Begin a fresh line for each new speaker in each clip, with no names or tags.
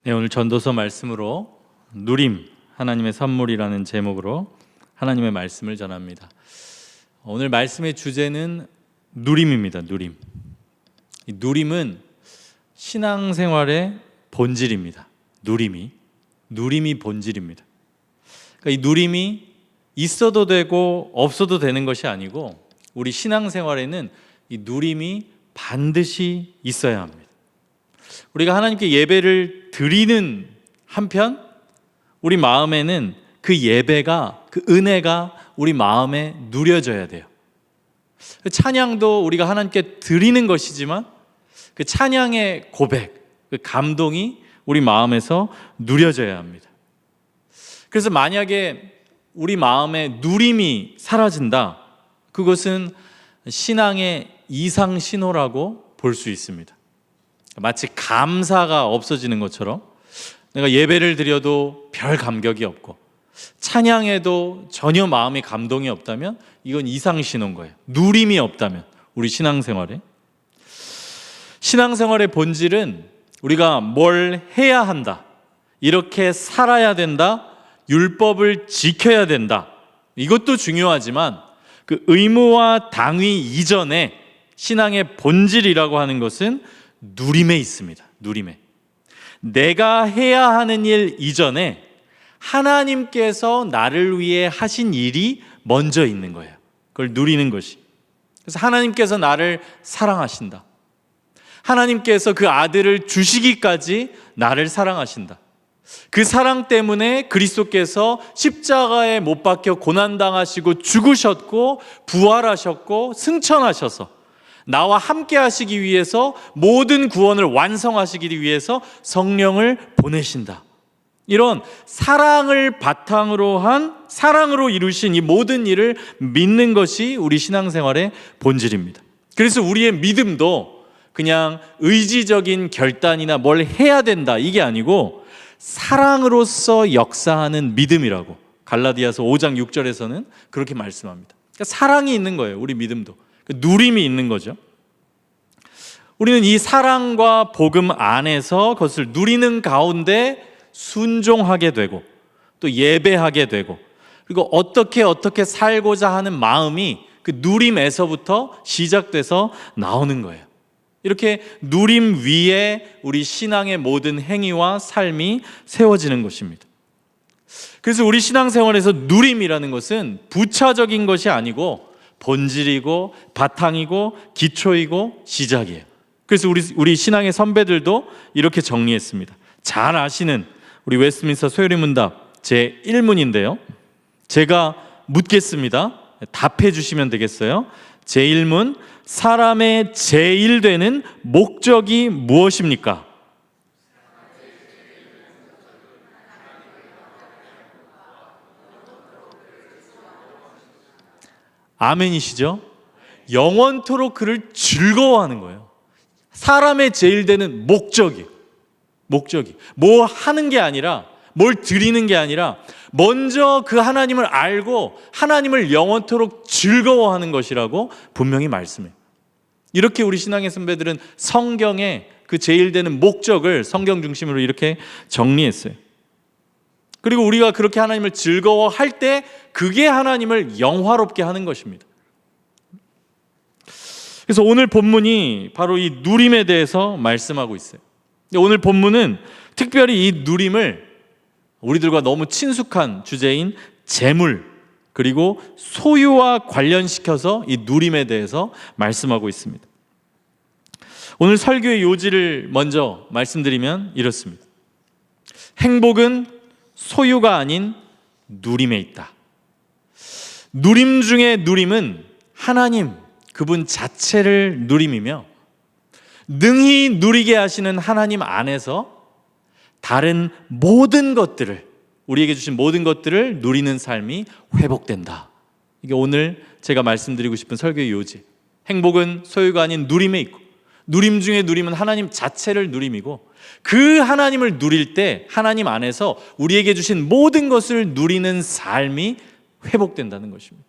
네, 오늘 전도서 말씀으로 누림, 하나님의 선물이라는 제목으로 하나님의 말씀을 전합니다. 오늘 말씀의 주제는 누림입니다. 누림. 이 누림은 신앙생활의 본질입니다. 누림이 본질입니다. 그러니까 이 누림이 있어도 되고 없어도 되는 것이 아니고 우리 신앙생활에는 이 누림이 반드시 있어야 합니다. 우리가 하나님께 예배를 드리는 한편 우리 마음에는 그 예배가, 그 은혜가 우리 마음에 누려져야 돼요. 찬양도 우리가 하나님께 드리는 것이지만 그 찬양의 고백, 그 감동이 우리 마음에서 누려져야 합니다. 그래서 만약에 우리 마음에 누림이 사라진다, 그것은 신앙의 이상 신호라고 볼 수 있습니다. 마치 감사가 없어지는 것처럼 내가 예배를 드려도 별 감격이 없고 찬양해도 전혀 마음의 감동이 없다면 이건 이상 신호인 거예요. 누림이 없다면 우리 신앙생활의 본질은 우리가 뭘 해야 한다, 이렇게 살아야 된다, 율법을 지켜야 된다, 이것도 중요하지만 그 의무와 당위 이전에 신앙의 본질이라고 하는 것은 누림에 있습니다. 누림에. 내가 해야 하는 일 이전에 하나님께서 나를 위해 하신 일이 먼저 있는 거예요. 그걸 누리는 것이. 그래서 하나님께서 나를 사랑하신다. 하나님께서 그 아들을 주시기까지 나를 사랑하신다. 그 사랑 때문에 그리스도께서 십자가에 못 박혀 고난당하시고 죽으셨고 부활하셨고 승천하셔서 나와 함께 하시기 위해서 모든 구원을 완성하시기 위해서 성령을 보내신다. 이런 사랑을 바탕으로 한, 사랑으로 이루신 이 모든 일을 믿는 것이 우리 신앙생활의 본질입니다. 그래서 우리의 믿음도 그냥 의지적인 결단이나 뭘 해야 된다, 이게 아니고 사랑으로서 역사하는 믿음이라고 갈라디아서 5장 6절에서는 그렇게 말씀합니다. 그러니까 사랑이 있는 거예요. 우리 믿음도 누림이 있는 거죠. 우리는 이 사랑과 복음 안에서 그것을 누리는 가운데 순종하게 되고 또 예배하게 되고 그리고 어떻게 살고자 하는 마음이 그 누림에서부터 시작돼서 나오는 거예요. 이렇게 누림 위에 우리 신앙의 모든 행위와 삶이 세워지는 것입니다. 그래서 우리 신앙생활에서 누림이라는 것은 부차적인 것이 아니고 본질이고 바탕이고 기초이고 시작이에요. 그래서 우리 신앙의 선배들도 이렇게 정리했습니다. 잘 아시는 우리 웨스트민스터 소요리 문답 제1문인데요. 제가 묻겠습니다. 답해 주시면 되겠어요. 제1문, 사람의 제일 되는 목적이 무엇입니까? 아멘이시죠? 영원토록 그를 즐거워하는 거예요. 사람의 제일 되는 목적이 뭐 하는 게 아니라, 뭘 드리는 게 아니라 먼저 그 하나님을 알고 하나님을 영원토록 즐거워하는 것이라고 분명히 말씀해요. 이렇게 우리 신앙의 선배들은 성경의 그 제일 되는 목적을 성경 중심으로 이렇게 정리했어요. 그리고 우리가 그렇게 하나님을 즐거워할 때 그게 하나님을 영화롭게 하는 것입니다. 그래서 오늘 본문이 바로 이 누림에 대해서 말씀하고 있어요. 오늘 본문은 특별히 이 누림을 우리들과 너무 친숙한 주제인 재물 그리고 소유와 관련시켜서 이 누림에 대해서 말씀하고 있습니다. 오늘 설교의 요지를 먼저 말씀드리면 이렇습니다. 행복은 소유가 아닌 누림에 있다. 누림 중에 누림은 하나님, 그분 자체를 누림이며 능히 누리게 하시는 하나님 안에서 다른 모든 것들을, 우리에게 주신 모든 것들을 누리는 삶이 회복된다. 이게 오늘 제가 말씀드리고 싶은 설교의 요지. 행복은 소유가 아닌 누림에 있고 누림 중에 누림은 하나님 자체를 누림이고 그 하나님을 누릴 때 하나님 안에서 우리에게 주신 모든 것을 누리는 삶이 회복된다는 것입니다.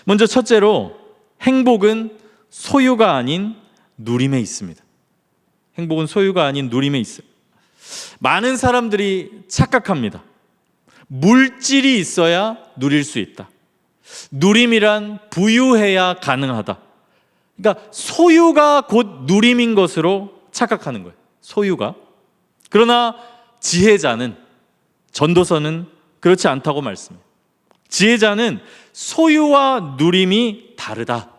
먼저 첫째로 행복은 소유가 아닌 누림에 있습니다. 행복은 소유가 아닌 누림에 있어요. 많은 사람들이 착각합니다. 물질이 있어야 누릴 수 있다. 누림이란 부유해야 가능하다. 그러니까 소유가 곧 누림인 것으로 착각하는 거예요. 소유가. 그러나 지혜자는, 전도서는 그렇지 않다고 말씀해요. 지혜자는 소유와 누림이 다르다.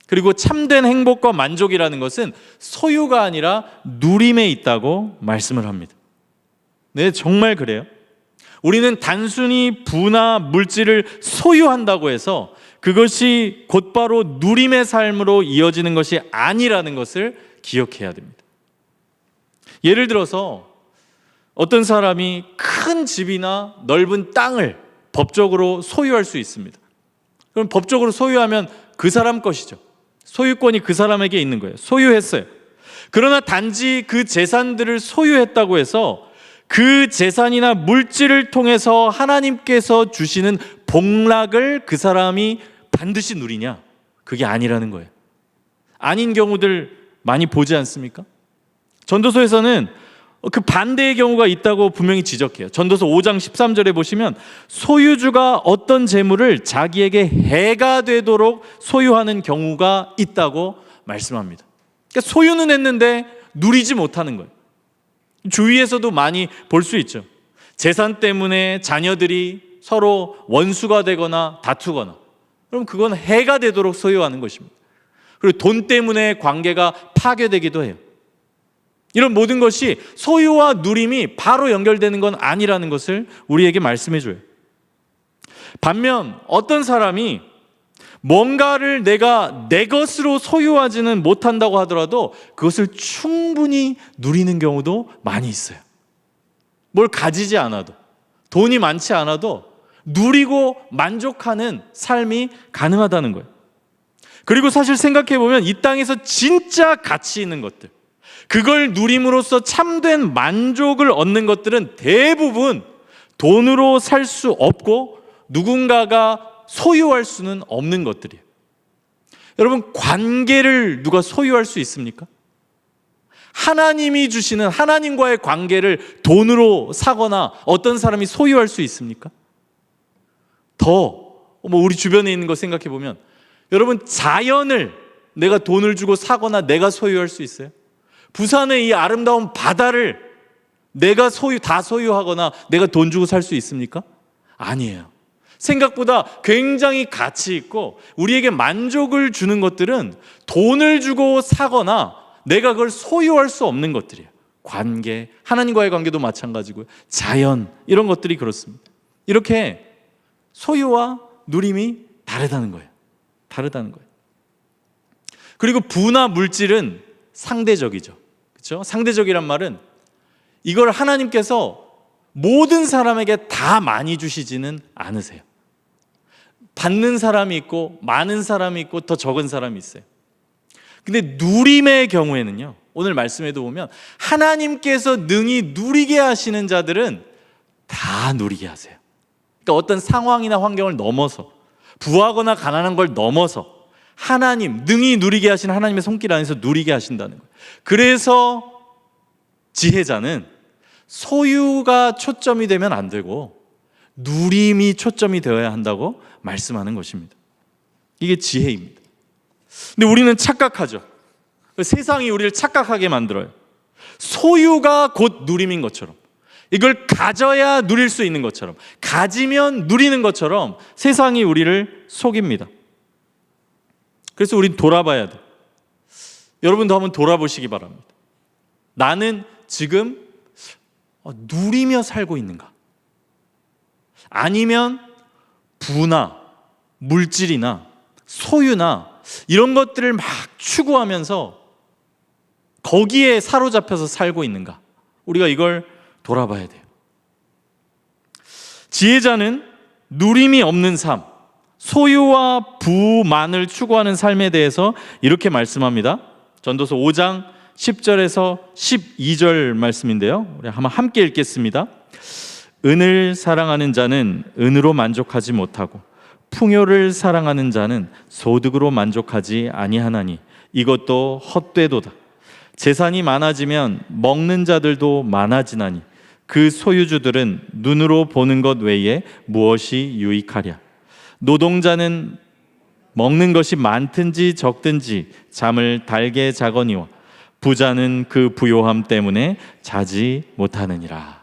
그리고 참된 행복과 만족이라는 것은 소유가 아니라 누림에 있다고 말씀을 합니다. 네, 정말 그래요. 우리는 단순히 부나 물질을 소유한다고 해서 그것이 곧바로 누림의 삶으로 이어지는 것이 아니라는 것을 기억해야 됩니다. 예를 들어서 어떤 사람이 큰 집이나 넓은 땅을 법적으로 소유할 수 있습니다. 그럼 법적으로 소유하면 그 사람 것이죠. 소유권이 그 사람에게 있는 거예요. 소유했어요. 그러나 단지 그 재산들을 소유했다고 해서 그 재산이나 물질을 통해서 하나님께서 주시는 복락을 그 사람이 반드시 누리냐? 그게 아니라는 거예요. 아닌 경우들 많이 보지 않습니까? 전도서에서는 그 반대의 경우가 있다고 분명히 지적해요. 전도서 5장 13절에 보시면 소유주가 어떤 재물을 자기에게 해가 되도록 소유하는 경우가 있다고 말씀합니다. 그러니까 소유는 했는데 누리지 못하는 거예요. 주위에서도 많이 볼 수 있죠. 재산 때문에 자녀들이 서로 원수가 되거나 다투거나, 그럼 그건 해가 되도록 소유하는 것입니다. 그리고 돈 때문에 관계가 파괴되기도 해요. 이런 모든 것이 소유와 누림이 바로 연결되는 건 아니라는 것을 우리에게 말씀해 줘요. 반면 어떤 사람이 뭔가를 내가 내 것으로 소유하지는 못한다고 하더라도 그것을 충분히 누리는 경우도 많이 있어요. 뭘 가지지 않아도, 돈이 많지 않아도 누리고 만족하는 삶이 가능하다는 거예요. 그리고 사실 생각해 보면 이 땅에서 진짜 가치 있는 것들, 그걸 누림으로써 참된 만족을 얻는 것들은 대부분 돈으로 살 수 없고 누군가가 소유할 수는 없는 것들이에요. 여러분, 관계를 누가 소유할 수 있습니까? 하나님이 주시는 하나님과의 관계를 돈으로 사거나 어떤 사람이 소유할 수 있습니까? 우리 주변에 있는 거 생각해 보면, 여러분, 자연을 내가 돈을 주고 사거나 내가 소유할 수 있어요? 부산의 이 아름다운 바다를 내가 다 소유하거나 내가 돈 주고 살 수 있습니까? 아니에요. 생각보다 굉장히 가치 있고 우리에게 만족을 주는 것들은 돈을 주고 사거나 내가 그걸 소유할 수 없는 것들이에요. 관계, 하나님과의 관계도 마찬가지고요. 자연, 이런 것들이 그렇습니다. 이렇게 소유와 누림이 다르다는 거예요. 다르다는 거예요. 그리고 부나 물질은 상대적이죠. 그렇죠? 상대적이란 말은 이걸 하나님께서 모든 사람에게 다 많이 주시지는 않으세요. 받는 사람이 있고 많은 사람이 있고 더 적은 사람이 있어요. 근데 누림의 경우에는요, 오늘 말씀에도 보면 하나님께서 능히 누리게 하시는 자들은 다 누리게 하세요. 그러니까 어떤 상황이나 환경을 넘어서, 부하거나 가난한 걸 넘어서 하나님, 능히 누리게 하시는 하나님의 손길 안에서 누리게 하신다는 거예요. 그래서 지혜자는 소유가 초점이 되면 안 되고 누림이 초점이 되어야 한다고 말씀하는 것입니다. 이게 지혜입니다. 근데 우리는 착각하죠. 세상이 우리를 착각하게 만들어요. 소유가 곧 누림인 것처럼, 이걸 가져야 누릴 수 있는 것처럼, 가지면 누리는 것처럼 세상이 우리를 속입니다. 그래서 우린 돌아봐야 돼. 여러분도 한번 돌아보시기 바랍니다. 나는 지금 누리며 살고 있는가? 아니면 부나 물질이나 소유나 이런 것들을 막 추구하면서 거기에 사로잡혀서 살고 있는가? 우리가 이걸 돌아봐야 돼요. 지혜자는 누림이 없는 삶, 소유와 부만을 추구하는 삶에 대해서 이렇게 말씀합니다. 전도서 5장 10절에서 12절 말씀인데요, 우리 한번 함께 읽겠습니다. 은을 사랑하는 자는 은으로 만족하지 못하고 풍요를 사랑하는 자는 소득으로 만족하지 아니하나니 이것도 헛되도다. 재산이 많아지면 먹는 자들도 많아지나니 그 소유주들은 눈으로 보는 것 외에 무엇이 유익하랴. 노동자는 먹는 것이 많든지 적든지 잠을 달게 자거니와 부자는 그 부요함 때문에 자지 못하느니라.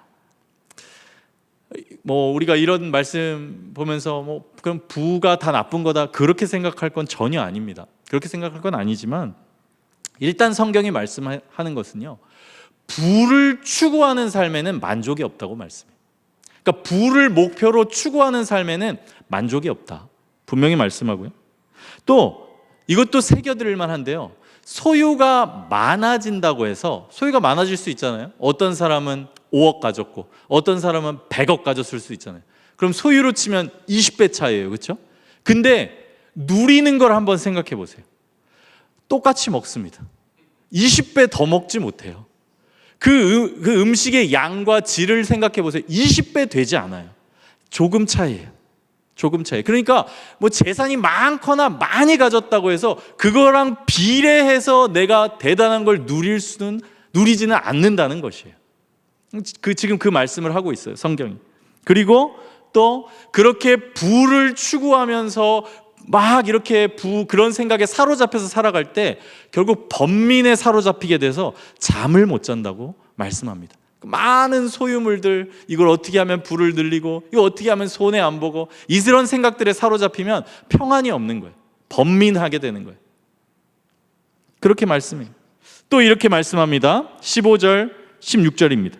우리가 이런 말씀 보면서 그럼 부가 다 나쁜 거다 그렇게 생각할 건 전혀 아닙니다. 그렇게 생각할 건 아니지만 일단 성경이 말씀하는 것은요, 부를 추구하는 삶에는 만족이 없다고 말씀해요. 그러니까 부를 목표로 추구하는 삶에는 만족이 없다 분명히 말씀하고요. 또 이것도 새겨들을 만한데요, 소유가 많아진다고 해서, 소유가 많아질 수 있잖아요. 어떤 사람은 5억 가졌고 어떤 사람은 100억 가졌을 수 있잖아요. 그럼 소유로 치면 20배 차이예요, 그렇죠? 근데 누리는 걸 한번 생각해 보세요. 똑같이 먹습니다. 20배 더 먹지 못해요. 그 음식의 양과 질을 생각해 보세요. 20배 되지 않아요. 조금 차이예요. 조금 차이. 그러니까 재산이 많거나 많이 가졌다고 해서 그거랑 비례해서 내가 대단한 걸 누리지는 않는다는 것이에요. 지금 그 말씀을 하고 있어요, 성경이. 그리고 또 그렇게 부를 추구하면서 막 이렇게 그런 생각에 사로잡혀서 살아갈 때 결국 번민에 사로잡히게 돼서 잠을 못 잔다고 말씀합니다. 많은 소유물들, 이걸 어떻게 하면 부를 늘리고 이거 어떻게 하면 손해 안 보고 이런 생각들에 사로잡히면 평안이 없는 거예요. 번민하게 되는 거예요. 그렇게 말씀해요. 또 이렇게 말씀합니다. 15절 16절입니다.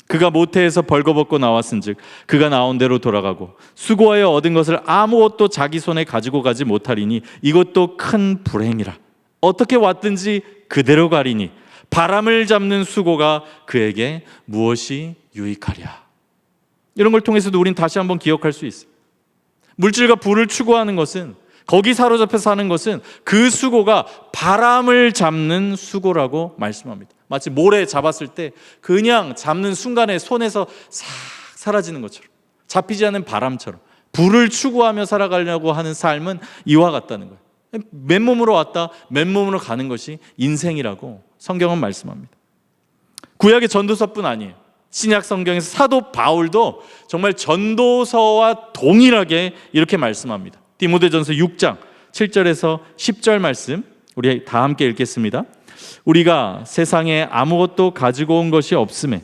그가 모태에서 벌거벗고 나왔은즉 그가 나온 대로 돌아가고 수고하여 얻은 것을 아무것도 자기 손에 가지고 가지 못하리니 이것도 큰 불행이라. 어떻게 왔든지 그대로 가리니 바람을 잡는 수고가 그에게 무엇이 유익하랴. 이런 걸 통해서도 우린 다시 한번 기억할 수 있어요. 물질과 부를 추구하는 것은, 거기 사로잡혀 사는 것은 그 수고가 바람을 잡는 수고라고 말씀합니다. 마치 모래 잡았을 때 그냥 잡는 순간에 손에서 싹 사라지는 것처럼, 잡히지 않는 바람처럼 부를 추구하며 살아가려고 하는 삶은 이와 같다는 거예요. 맨몸으로 왔다 맨몸으로 가는 것이 인생이라고 성경은 말씀합니다. 구약의 전도서뿐 아니에요. 신약 성경에서 사도 바울도 정말 전도서와 동일하게 이렇게 말씀합니다. 디모데전서 6장 7절에서 10절 말씀 우리 다 함께 읽겠습니다. 우리가 세상에 아무것도 가지고 온 것이 없음에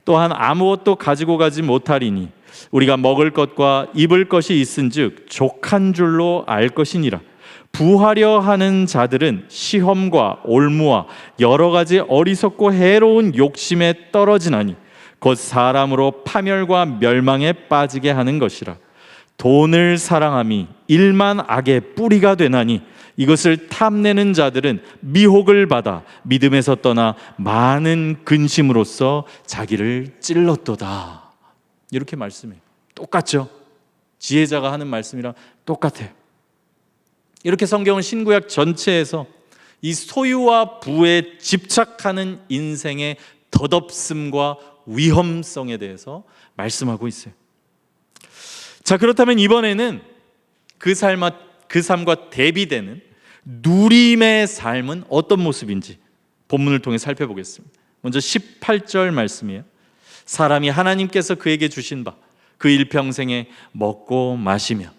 또한 아무것도 가지고 가지 못하리니 우리가 먹을 것과 입을 것이 있은즉 족한 줄로 알 것이니라. 부하려 하는 자들은 시험과 올무와 여러 가지 어리석고 해로운 욕심에 떨어지나니 곧 사람으로 파멸과 멸망에 빠지게 하는 것이라. 돈을 사랑함이 일만 악의 뿌리가 되나니 이것을 탐내는 자들은 미혹을 받아 믿음에서 떠나 많은 근심으로써 자기를 찔렀도다. 이렇게 말씀해요. 똑같죠? 지혜자가 하는 말씀이랑 똑같아요. 이렇게 성경은 신구약 전체에서 이 소유와 부에 집착하는 인생의 덧없음과 위험성에 대해서 말씀하고 있어요. 자, 그렇다면 이번에는 그 삶과 대비되는 누림의 삶은 어떤 모습인지 본문을 통해 살펴보겠습니다. 먼저 18절 말씀이에요. 사람이 하나님께서 그에게 주신 바 그 일평생에 먹고 마시며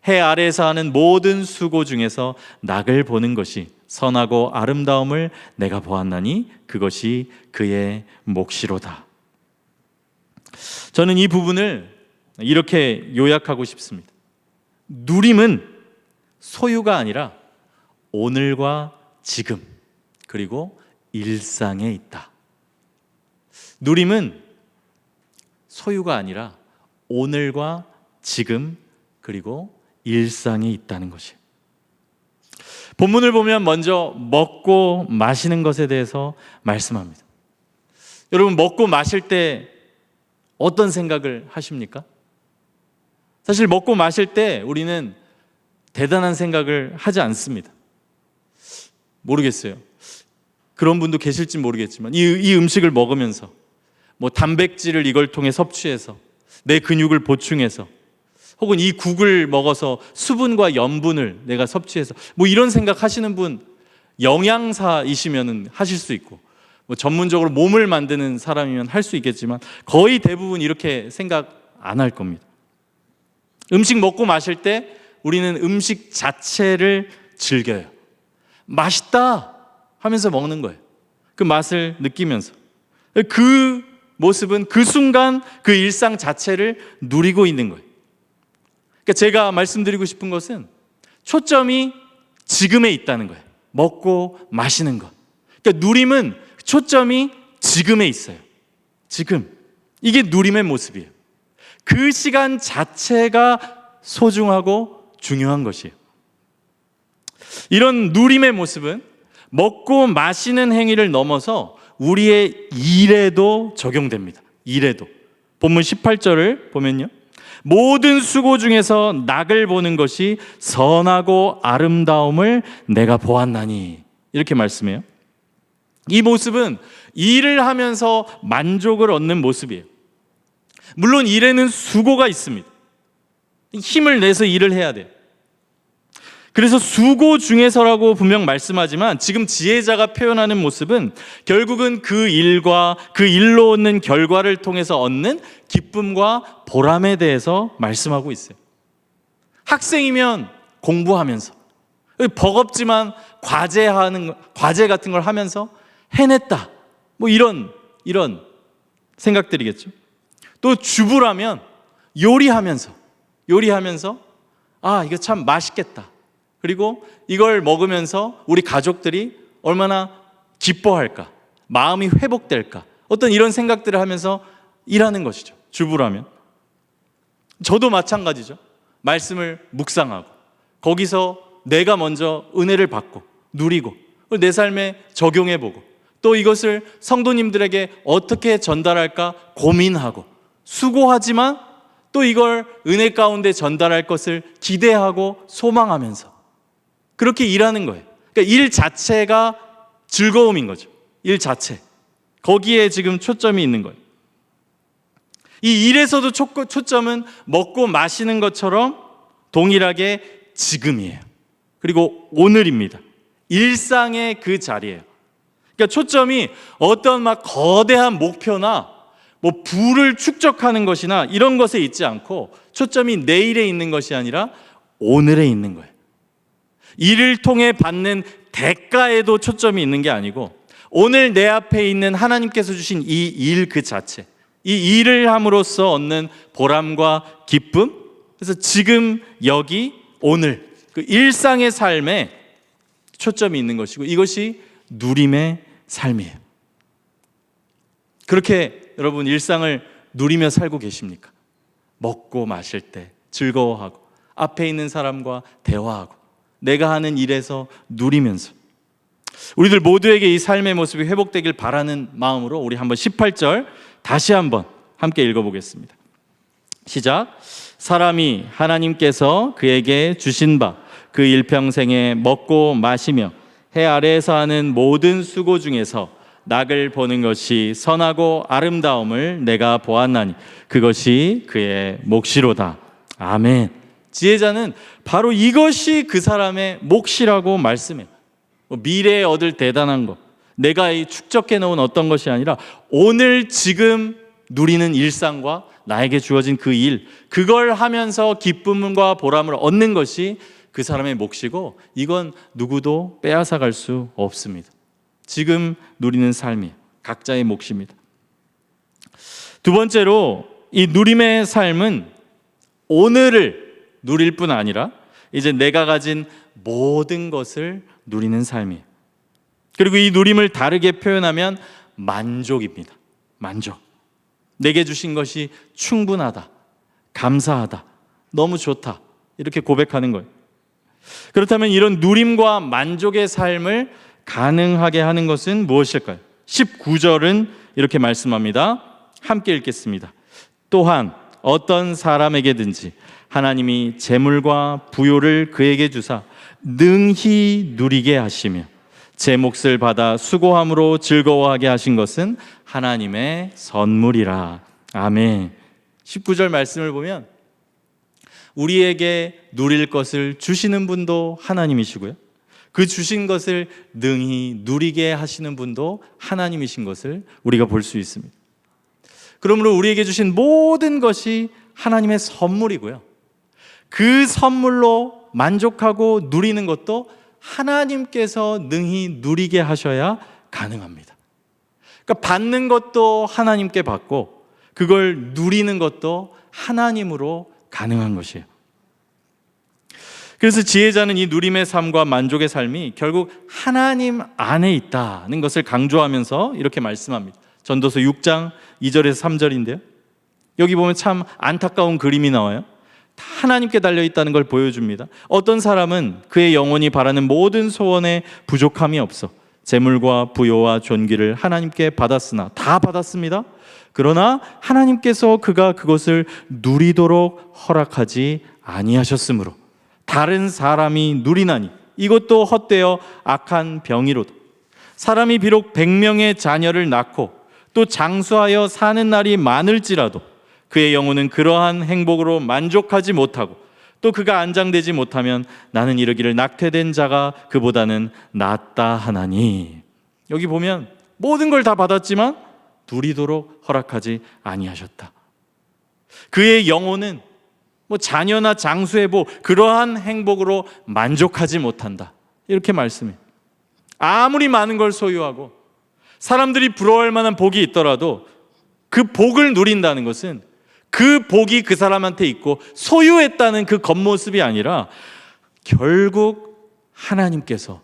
해 아래에서 하는 모든 수고 중에서 낙을 보는 것이 선하고 아름다움을 내가 보았나니 그것이 그의 몫이로다. 저는 이 부분을 이렇게 요약하고 싶습니다. 누림은 소유가 아니라 오늘과 지금 그리고 일상에 있다. 누림은 소유가 아니라 오늘과 지금 그리고 일상에 있다는 것이에요. 본문을 보면 먼저 먹고 마시는 것에 대해서 말씀합니다. 여러분, 먹고 마실 때 어떤 생각을 하십니까? 사실 먹고 마실 때 우리는 대단한 생각을 하지 않습니다. 모르겠어요. 그런 분도 계실지 모르겠지만 이 음식을 먹으면서 단백질을 이걸 통해 섭취해서 내 근육을 보충해서 혹은 이 국을 먹어서 수분과 염분을 내가 섭취해서 이런 생각 하시는 분 영양사이시면 하실 수 있고, 뭐 전문적으로 몸을 만드는 사람이면 할 수 있겠지만 거의 대부분 이렇게 생각 안 할 겁니다. 음식 먹고 마실 때 우리는 음식 자체를 즐겨요. 맛있다 하면서 먹는 거예요. 그 맛을 느끼면서. 그 모습은 그 순간 그 일상 자체를 누리고 있는 거예요. 그러니까 제가 말씀드리고 싶은 것은 초점이 지금에 있다는 거예요. 먹고 마시는 것. 그러니까 누림은 초점이 지금에 있어요. 지금. 이게 누림의 모습이에요. 그 시간 자체가 소중하고 중요한 것이에요. 이런 누림의 모습은 먹고 마시는 행위를 넘어서 우리의 일에도 적용됩니다. 일에도. 본문 18절을 보면요. 모든 수고 중에서 낙을 보는 것이 선하고 아름다움을 내가 보았나니. 이렇게 말씀해요. 이 모습은 일을 하면서 만족을 얻는 모습이에요. 물론 일에는 수고가 있습니다. 힘을 내서 일을 해야 돼요. 그래서 수고 중에서라고 분명 말씀하지만 지금 지혜자가 표현하는 모습은 결국은 그 일과 그 일로 얻는 결과를 통해서 얻는 기쁨과 보람에 대해서 말씀하고 있어요. 학생이면 공부하면서 버겁지만 과제 같은 걸 하면서 해냈다. 뭐 이런 생각들이겠죠. 또 주부라면 요리하면서 아, 이거 참 맛있겠다. 그리고 이걸 먹으면서 우리 가족들이 얼마나 기뻐할까, 마음이 회복될까, 어떤 이런 생각들을 하면서 일하는 것이죠. 주부라면. 저도 마찬가지죠. 말씀을 묵상하고 거기서 내가 먼저 은혜를 받고 누리고 내 삶에 적용해보고 또 이것을 성도님들에게 어떻게 전달할까 고민하고 수고하지만 또 이걸 은혜 가운데 전달할 것을 기대하고 소망하면서 그렇게 일하는 거예요. 그러니까 일 자체가 즐거움인 거죠. 일 자체. 거기에 지금 초점이 있는 거예요. 이 일에서도 초점은 먹고 마시는 것처럼 동일하게 지금이에요. 그리고 오늘입니다. 일상의 그 자리예요. 그러니까 초점이 어떤 막 거대한 목표나 뭐 부를 축적하는 것이나 이런 것에 있지 않고 초점이 내일에 있는 것이 아니라 오늘에 있는 거예요. 이를 통해 받는 대가에도 초점이 있는 게 아니고 오늘 내 앞에 있는 하나님께서 주신 이 일 그 자체, 이 일을 함으로써 얻는 보람과 기쁨, 그래서 지금 여기 오늘 그 일상의 삶에 초점이 있는 것이고 이것이 누림의 삶이에요. 그렇게 여러분 일상을 누리며 살고 계십니까? 먹고 마실 때 즐거워하고 앞에 있는 사람과 대화하고 내가 하는 일에서 누리면서 우리들 모두에게 이 삶의 모습이 회복되길 바라는 마음으로 우리 한번 18절 다시 한번 함께 읽어보겠습니다. 시작. 사람이 하나님께서 그에게 주신 바 그 일평생에 먹고 마시며 해 아래에서 하는 모든 수고 중에서 낙을 보는 것이 선하고 아름다움을 내가 보았나니 그것이 그의 몫이로다. 아멘. 지혜자는 바로 이것이 그 사람의 몫이라고 말씀해요. 미래에 얻을 대단한 것, 내가 축적해 놓은 어떤 것이 아니라 오늘 지금 누리는 일상과 나에게 주어진 그 일, 그걸 하면서 기쁨과 보람을 얻는 것이 그 사람의 몫이고 이건 누구도 빼앗아갈 수 없습니다. 지금 누리는 삶이 각자의 몫입니다. 두 번째로 이 누림의 삶은 오늘을 누릴 뿐 아니라 이제 내가 가진 모든 것을 누리는 삶이에요. 그리고 이 누림을 다르게 표현하면 만족입니다. 만족. 내게 주신 것이 충분하다, 감사하다, 너무 좋다 이렇게 고백하는 거예요. 그렇다면 이런 누림과 만족의 삶을 가능하게 하는 것은 무엇일까요? 19절은 이렇게 말씀합니다. 함께 읽겠습니다. 또한 어떤 사람에게든지 하나님이 재물과 부요를 그에게 주사 능히 누리게 하시며 제 몫을 받아 수고함으로 즐거워하게 하신 것은 하나님의 선물이라. 아멘. 19절 말씀을 보면 우리에게 누릴 것을 주시는 분도 하나님이시고요, 그 주신 것을 능히 누리게 하시는 분도 하나님이신 것을 우리가 볼 수 있습니다. 그러므로 우리에게 주신 모든 것이 하나님의 선물이고요, 그 선물로 만족하고 누리는 것도 하나님께서 능히 누리게 하셔야 가능합니다. 그러니까 받는 것도 하나님께 받고 그걸 누리는 것도 하나님으로 가능한 것이에요. 그래서 지혜자는 이 누림의 삶과 만족의 삶이 결국 하나님 안에 있다는 것을 강조하면서 이렇게 말씀합니다. 전도서 6장 2절에서 3절인데요, 여기 보면 참 안타까운 그림이 나와요. 다 하나님께 달려있다는 걸 보여줍니다. 어떤 사람은 그의 영혼이 바라는 모든 소원에 부족함이 없어 재물과 부요와 존귀를 하나님께 받았으나, 다 받았습니다. 그러나 하나님께서 그가 그것을 누리도록 허락하지 아니하셨으므로 다른 사람이 누리나니 이것도 헛되어 악한 병이로도. 사람이 비록 100명의 자녀를 낳고 또 장수하여 사는 날이 많을지라도 그의 영혼은 그러한 행복으로 만족하지 못하고 또 그가 안장되지 못하면 나는 이르기를 낙태된 자가 그보다는 낫다 하나니. 여기 보면 모든 걸 다 받았지만 누리도록 허락하지 아니하셨다. 그의 영혼은 자녀나 장수의 복, 그러한 행복으로 만족하지 못한다, 이렇게 말씀해요. 아무리 많은 걸 소유하고 사람들이 부러워할 만한 복이 있더라도 그 복을 누린다는 것은 그 복이 그 사람한테 있고 소유했다는 그 겉모습이 아니라 결국 하나님께서,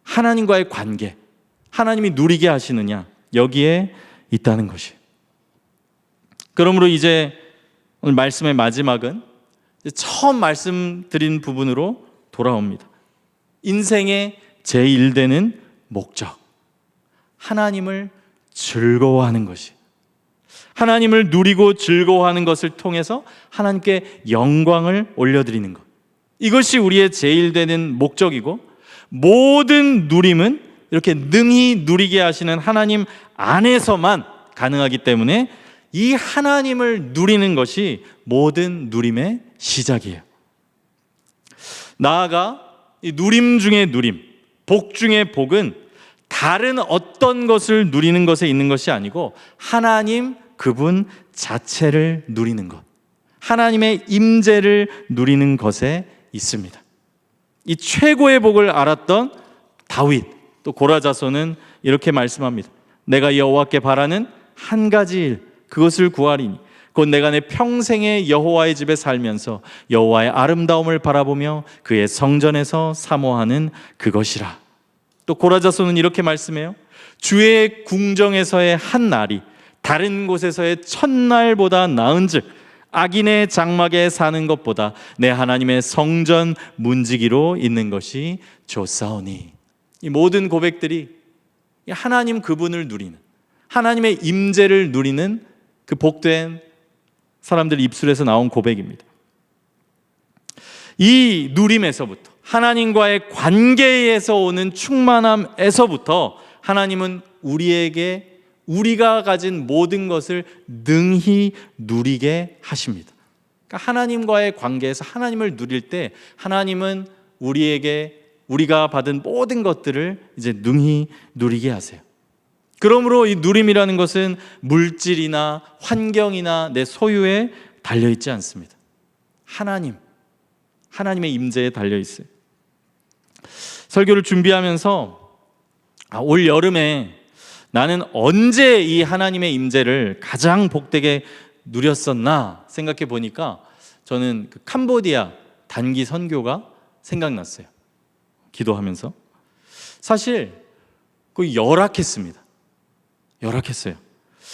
하나님과의 관계, 하나님이 누리게 하시느냐, 여기에 있다는 것이에요. 그러므로 이제 오늘 말씀의 마지막은 처음 말씀드린 부분으로 돌아옵니다. 인생의 제1되는 목적, 하나님을 즐거워하는 것이, 하나님을 누리고 즐거워하는 것을 통해서 하나님께 영광을 올려드리는 것, 이것이 우리의 제1되는 목적이고, 모든 누림은 이렇게 능히 누리게 하시는 하나님 안에서만 가능하기 때문에 이 하나님을 누리는 것이 모든 누림의 시작이에요. 나아가 이 누림 중에 누림, 복 중에 복은 다른 어떤 것을 누리는 것에 있는 것이 아니고 하나님 그분 자체를 누리는 것, 하나님의 임재를 누리는 것에 있습니다. 이 최고의 복을 알았던 다윗, 또 고라 자손은 이렇게 말씀합니다. 내가 여호와께 바라는 한 가지 일, 그것을 구하리니 곧 내가 내 평생에 여호와의 집에 살면서 여호와의 아름다움을 바라보며 그의 성전에서 사모하는 그것이라. 또 고라 자손은 이렇게 말씀해요. 주의 궁정에서의 한 날이 다른 곳에서의 첫날보다 나은즉 악인의 장막에 사는 것보다 내 하나님의 성전 문지기로 있는 것이 좋사오니. 이 모든 고백들이 하나님 그분을 누리는, 하나님의 임재를 누리는 그 복된 사람들 입술에서 나온 고백입니다. 이 누림에서부터, 하나님과의 관계에서 오는 충만함에서부터 하나님은 우리에게 우리가 가진 모든 것을 능히 누리게 하십니다. 그러니까 하나님과의 관계에서 하나님을 누릴 때 하나님은 우리에게 우리가 받은 모든 것들을 이제 능히 누리게 하세요. 그러므로 이 누림이라는 것은 물질이나 환경이나 내 소유에 달려있지 않습니다. 하나님의 임재에 달려있어요. 설교를 준비하면서 올 여름에 나는 언제 이 하나님의 임재를 가장 복되게 누렸었나 생각해 보니까 저는 그 캄보디아 단기 선교가 생각났어요. 기도하면서. 사실 그 열악했습니다. 열악했어요.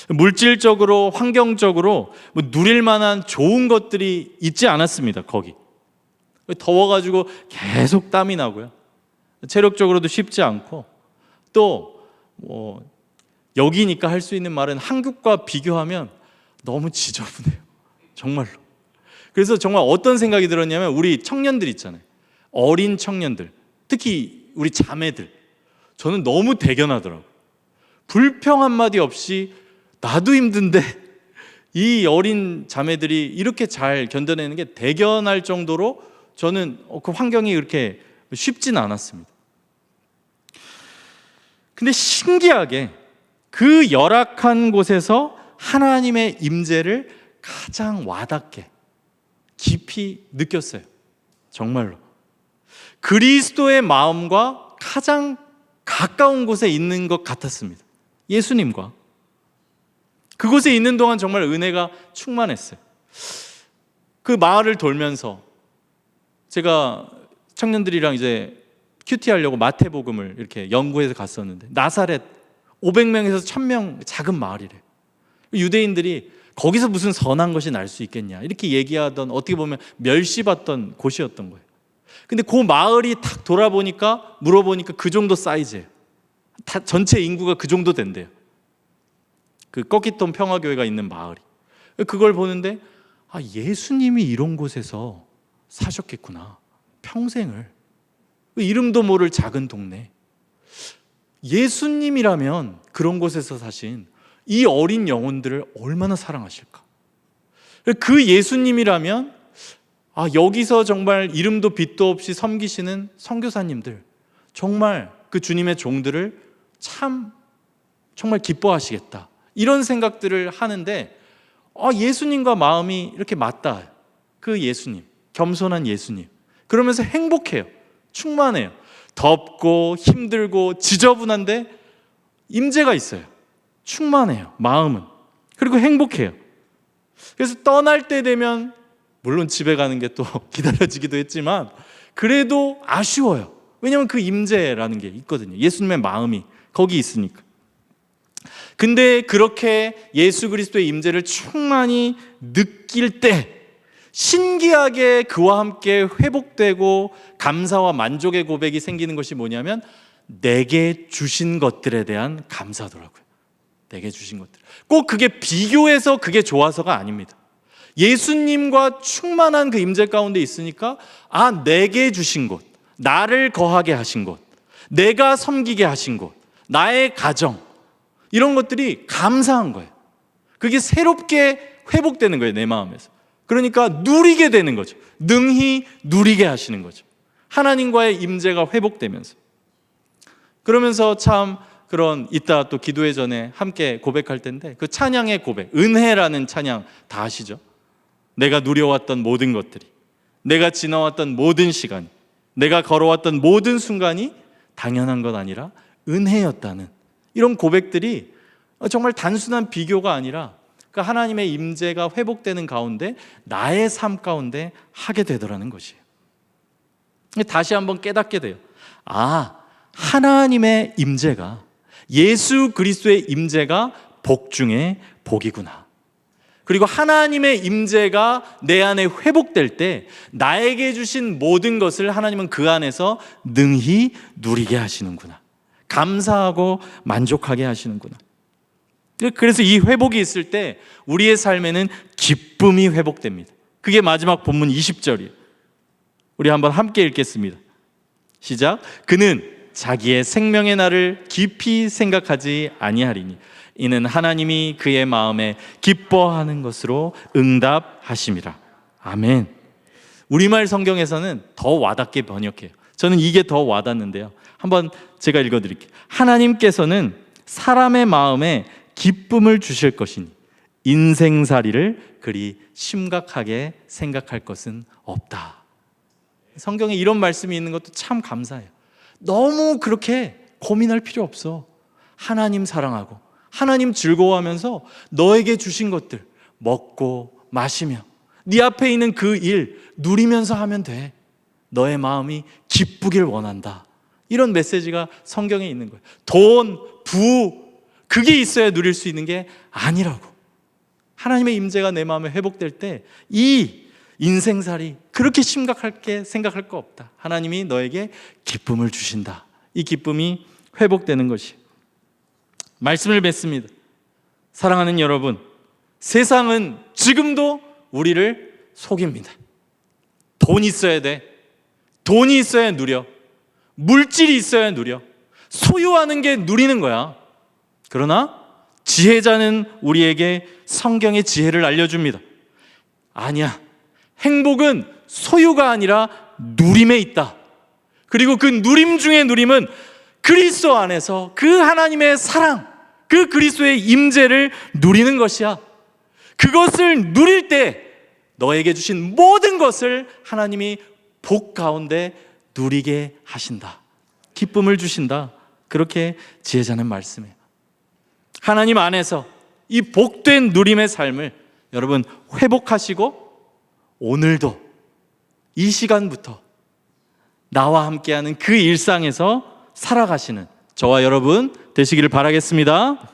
물질적으로, 환경적으로 누릴 만한 좋은 것들이 있지 않았습니다. 거기 더워가지고 계속 땀이 나고요, 체력적으로도 쉽지 않고, 또 여기니까 할 수 있는 말은 한국과 비교하면 너무 지저분해요. 정말로. 그래서 정말 어떤 생각이 들었냐면, 우리 청년들 있잖아요, 어린 청년들, 특히 우리 자매들, 저는 너무 대견하더라고요. 불평 한마디 없이 나도 힘든데 이 어린 자매들이 이렇게 잘 견뎌내는 게 대견할 정도로 저는 그 환경이 그렇게 쉽지는 않았습니다. 근데 신기하게 그 열악한 곳에서 하나님의 임재를 가장 와닿게 깊이 느꼈어요. 정말로 그리스도의 마음과 가장 가까운 곳에 있는 것 같았습니다. 예수님과 그곳에 있는 동안 정말 은혜가 충만했어요. 그 마을을 돌면서 제가 청년들이랑 이제 큐티 하려고 마태복음을 이렇게 연구해서 갔었는데, 나사렛 500명에서 1000명 작은 마을이래요. 유대인들이 거기서 무슨 선한 것이 날 수 있겠냐 이렇게 얘기하던, 어떻게 보면 멸시받던 곳이었던 거예요. 근데 그 마을이 탁 돌아보니까, 물어보니까 그 정도 사이즈예요. 다 전체 인구가 그 정도 된대요. 그 꺾이톤 평화교회가 있는 마을이. 그걸 보는데 예수님이 이런 곳에서 사셨겠구나, 평생을. 이름도 모를 작은 동네. 예수님이라면 그런 곳에서 사신 이 어린 영혼들을 얼마나 사랑하실까. 그 예수님이라면 여기서 정말 이름도 빛도 없이 섬기시는 선교사님들, 정말 그 주님의 종들을 정말 기뻐하시겠다, 이런 생각들을 하는데, 예수님과 마음이 이렇게 맞다. 그 예수님, 겸손한 예수님, 그러면서 행복해요. 충만해요. 덥고 힘들고 지저분한데 임재가 있어요. 충만해요, 마음은. 그리고 행복해요. 그래서 떠날 때 되면, 물론 집에 가는 게 또 기다려지기도 했지만 그래도 아쉬워요. 왜냐하면 그 임재라는 게 있거든요. 예수님의 마음이 거기 있으니까. 근데 그렇게 예수 그리스도의 임재를 충만히 느낄 때 신기하게 그와 함께 회복되고 감사와 만족의 고백이 생기는 것이 뭐냐면, 내게 주신 것들에 대한 감사더라고요. 내게 주신 것들. 꼭 그게 비교해서 그게 좋아서가 아닙니다. 예수님과 충만한 그 임재 가운데 있으니까 내게 주신 곳, 나를 거하게 하신 곳, 내가 섬기게 하신 곳, 나의 가정, 이런 것들이 감사한 거예요. 그게 새롭게 회복되는 거예요, 내 마음에서. 그러니까 누리게 되는 거죠. 능히 누리게 하시는 거죠. 하나님과의 임재가 회복되면서. 그러면서 참 그런, 이따 또 기도회 전에 함께 고백할 텐데, 그 찬양의 고백, 은혜라는 찬양 다 아시죠? 내가 누려왔던 모든 것들이, 내가 지나왔던 모든 시간이, 내가 걸어왔던 모든 순간이 당연한 것 아니라 은혜였다는, 이런 고백들이 정말 단순한 비교가 아니라 그 하나님의 임재가 회복되는 가운데 나의 삶 가운데 하게 되더라는 것이에요. 다시 한번 깨닫게 돼요. 하나님의 임재가, 예수 그리스도의 임재가 복 중에 복이구나. 그리고 하나님의 임재가 내 안에 회복될 때 나에게 주신 모든 것을 하나님은 그 안에서 능히 누리게 하시는구나. 감사하고 만족하게 하시는구나. 그래서 이 회복이 있을 때 우리의 삶에는 기쁨이 회복됩니다. 그게 마지막 본문 20절이에요. 우리 한번 함께 읽겠습니다. 시작. 그는 자기의 생명의 날을 깊이 생각하지 아니하리니 이는 하나님이 그의 마음에 기뻐하는 것으로 응답하심이라. 아멘. 우리말 성경에서는 더 와닿게 번역해요. 저는 이게 더 와닿는데요. 한번 제가 읽어드릴게요. 하나님께서는 사람의 마음에 기쁨을 주실 것이니 인생살이를 그리 심각하게 생각할 것은 없다. 성경에 이런 말씀이 있는 것도 참 감사해요. 너무 그렇게 고민할 필요 없어. 하나님 사랑하고 하나님 즐거워하면서 너에게 주신 것들 먹고 마시며 네 앞에 있는 그 일 누리면서 하면 돼. 너의 마음이 기쁘길 원한다. 이런 메시지가 성경에 있는 거예요. 돈, 부, 그게 있어야 누릴 수 있는 게 아니라고. 하나님의 임재가 내 마음에 회복될 때 이 인생살이 그렇게 심각하게 생각할 거 없다. 하나님이 너에게 기쁨을 주신다. 이 기쁨이 회복되는 것이. 말씀을 맺습니다. 사랑하는 여러분, 세상은 지금도 우리를 속입니다. 돈 있어야 돼. 돈이 있어야 누려. 물질이 있어야 누려. 소유하는 게 누리는 거야. 그러나 지혜자는 우리에게 성경의 지혜를 알려줍니다. 아니야. 행복은 소유가 아니라 누림에 있다. 그리고 그 누림 중에 누림은 그 그리스도 안에서 그 하나님의 사랑, 그 그리스도의 임재를 누리는 것이야. 그것을 누릴 때 너에게 주신 모든 것을 하나님이 복 가운데 누리게 하신다. 기쁨을 주신다. 그렇게 지혜자는 말씀해요. 하나님 안에서 이 복된 누림의 삶을 여러분 회복하시고 오늘도 이 시간부터 나와 함께하는 그 일상에서 살아가시는 저와 여러분 되시기를 바라겠습니다.